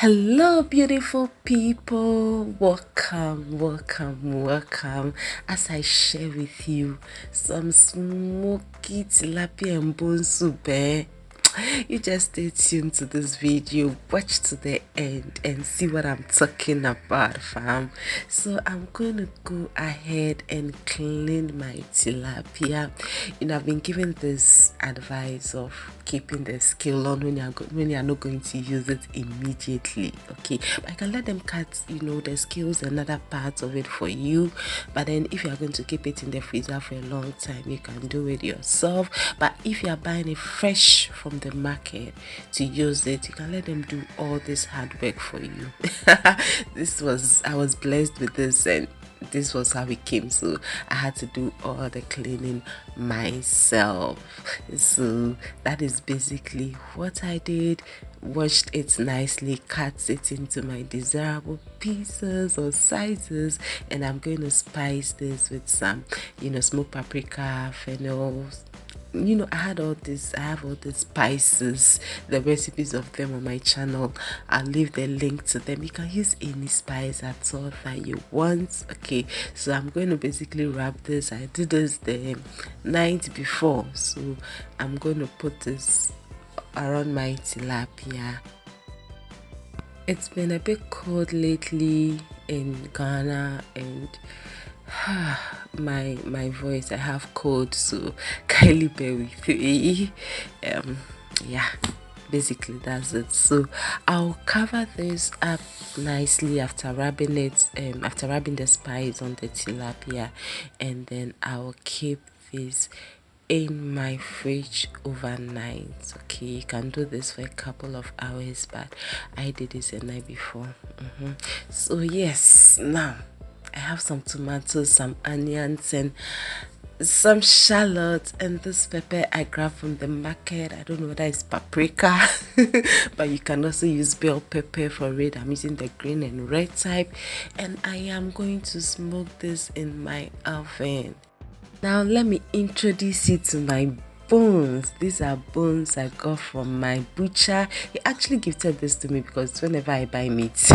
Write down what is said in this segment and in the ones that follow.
Hello, beautiful people. Welcome. As I share with you some smoky tilapia and bone soup, you just stay tuned to this video, watch to the end and see what I'm talking about, fam. So I'm going to go ahead and clean my tilapia. I've been given this advice of keeping the scale on when you're not going to use it immediately, okay? But I can let them cut the scales and other parts of it for you. But then if you're going to keep it in the freezer for a long time, you can do it yourself. But if you're buying it fresh from the market to use it, you can let them do all this hard work for you. I was blessed with this, and this was how it came, so I had to do all the cleaning myself. So that is basically what I did. Washed it nicely, cut it into my desirable pieces or sizes, and I'm going to spice this with some smoked paprika, fennel. I have all these spices, the recipes of them on my channel. I'll leave the link to them. You can use any spice at all that you want. Okay, so I'm going to basically wrap this. I did this the night before, so I'm going to put this around my tilapia. It's been a bit cold lately in Ghana, and my voice, I have cold, so kindly bear with me. Yeah, basically that's it. So I'll cover this up nicely after rubbing it, after rubbing the spice on the tilapia, and then I'll keep this in my fridge overnight. Okay, you can do this for a couple of hours, but I did this the night before. So yes, now I have some tomatoes, some onions, and some shallots, and this pepper I grabbed from the market. I don't know whether it's paprika, but you can also use bell pepper for it. I'm using the green and red type, and I am going to smoke this in my oven. Now let me introduce you to my bones. These are bones I got from my butcher. He actually gifted this to me because whenever I buy meat,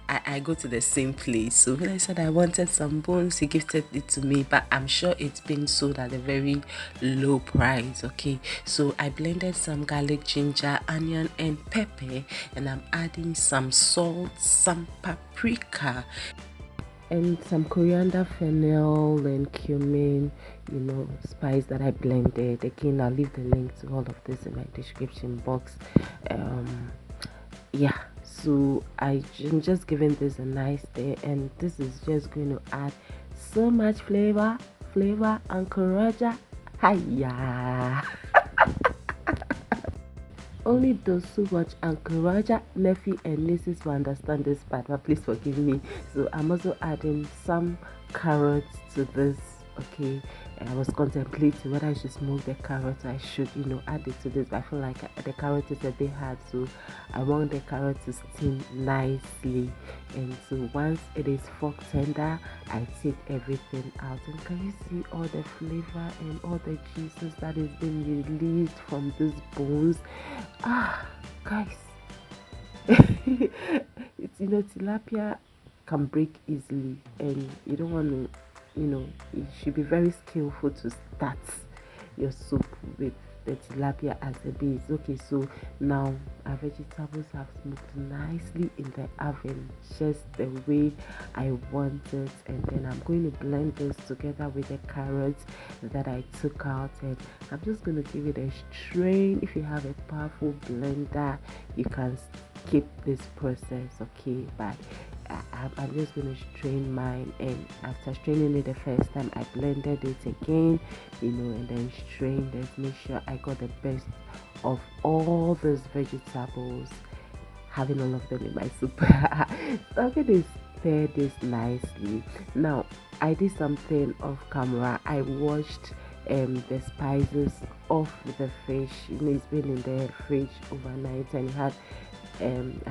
I go to the same place. So when I said I wanted some bones, he gifted it to me, but I'm sure it's been sold at a very low price. Okay, so I blended some garlic, ginger, onion and pepper, and I'm adding some salt, some paprika, and some coriander, fennel and cumin, spice that I blended. Again, I'll leave the link to all of this in my description box. Yeah, so I'm just giving this a nice day, and this is just going to add so much flavor and coraja. Hiya. Only those who watch Ankaraja, nephew and nieces will understand this part, but please forgive me. So I'm also adding some carrots to this, okay? I was contemplating whether I should smoke the carrot or I should, add it to this, but I feel like the carrot is a bit hard, so I want the carrot to steam nicely. And so once it is fork tender, I take everything out, and can you see all the flavor and all the juices that is being released from these bones? Guys, it's tilapia can break easily, and you don't want to, you should be very skillful to start your soup with the tilapia as a base. Okay, so now our vegetables have smoked nicely in the oven, just the way I want it, and then I'm going to blend this together with the carrots that I took out, and I'm just going to give it a strain. If you have a powerful blender, you can skip this process, okay? But I'm just going to strain mine, and after straining it the first time, I blended it again, and then strained it. Make sure I got the best of all those vegetables, having all of them in my soup. So I'm going to stir this nicely. Now I did something off camera. I washed the spices off the fish. It's been in the fridge overnight, and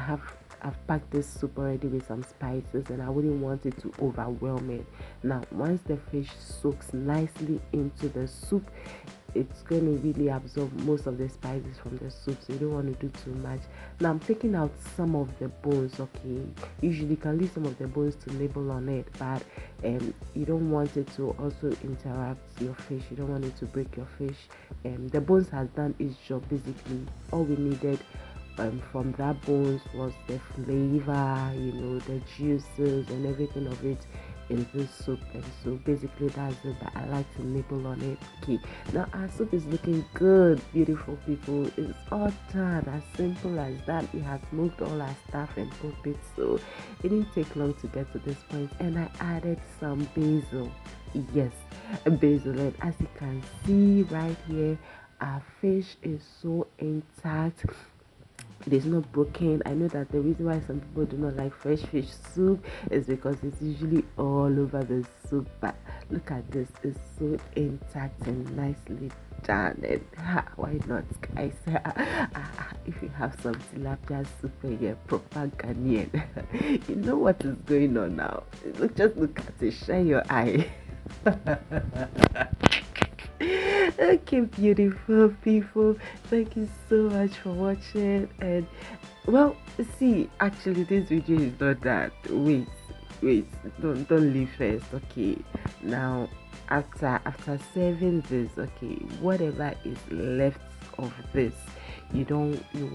I've packed this soup already with some spices, and I wouldn't want it to overwhelm it. Now once the fish soaks nicely into the soup, it's going to really absorb most of the spices from the soup, so you don't want to do too much. Now I'm taking out some of the bones. Okay, usually you can leave some of the bones to nibble on it, but you don't want it to also interrupt your fish. You don't want it to break your fish. The bones has done its job. Basically all we needed from that bones was the flavor, the juices and everything of it in this soup. And so basically that's it, but I like to nibble on it. Okay, now our soup is looking good, beautiful people. It's all done, as simple as that. We have moved all our stuff and cooked it, so it didn't take long to get to this point. And I added some basil. Yes, basil. And as you can see right here, our fish is so intact. It is not broken. I know that the reason why some people do not like fresh fish soup is because it's usually all over the soup, but look at this, it's so intact and nicely done. And why not, guys? If you have some tilapia soup and you're proper Ghanaian, you know what is going on now. Just look at it, shine your eye. Okay, beautiful people, thank you so much for watching. And well, see, actually this video is not that. Wait, don't leave first. Okay, now after serving this, okay, whatever is left of this, you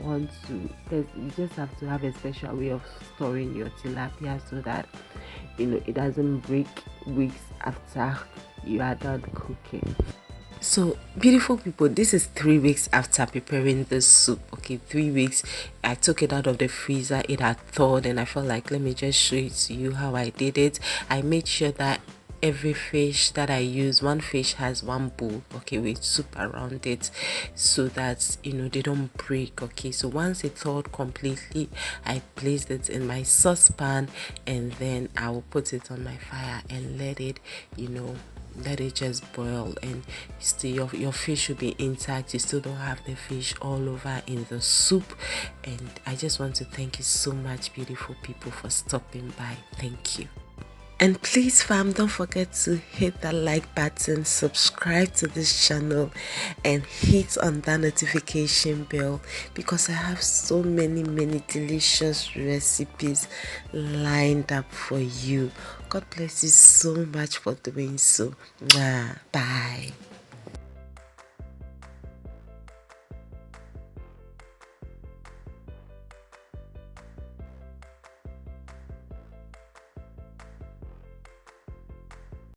want to, you just have to have a special way of storing your tilapia so that it doesn't break weeks after you are done cooking. So beautiful people, this is 3 weeks after preparing this soup. Okay, 3 weeks. I took it out of the freezer, it had thawed, and I felt like, let me just show it to you how I did it. I made sure that every fish that I use, one fish has one bowl, okay, with soup around it, so that they don't break. Okay, so once it thawed completely, I placed it in my saucepan, and then I will put it on my fire and let it just boil, and still your fish will be intact. You still don't have the fish all over in the soup. And I just want to thank you so much, beautiful people, for stopping by. Thank you. And please fam, don't forget to hit that like button, subscribe to this channel, and hit on that notification bell, because I have so many delicious recipes lined up for you. God bless you so much for doing so. Bye.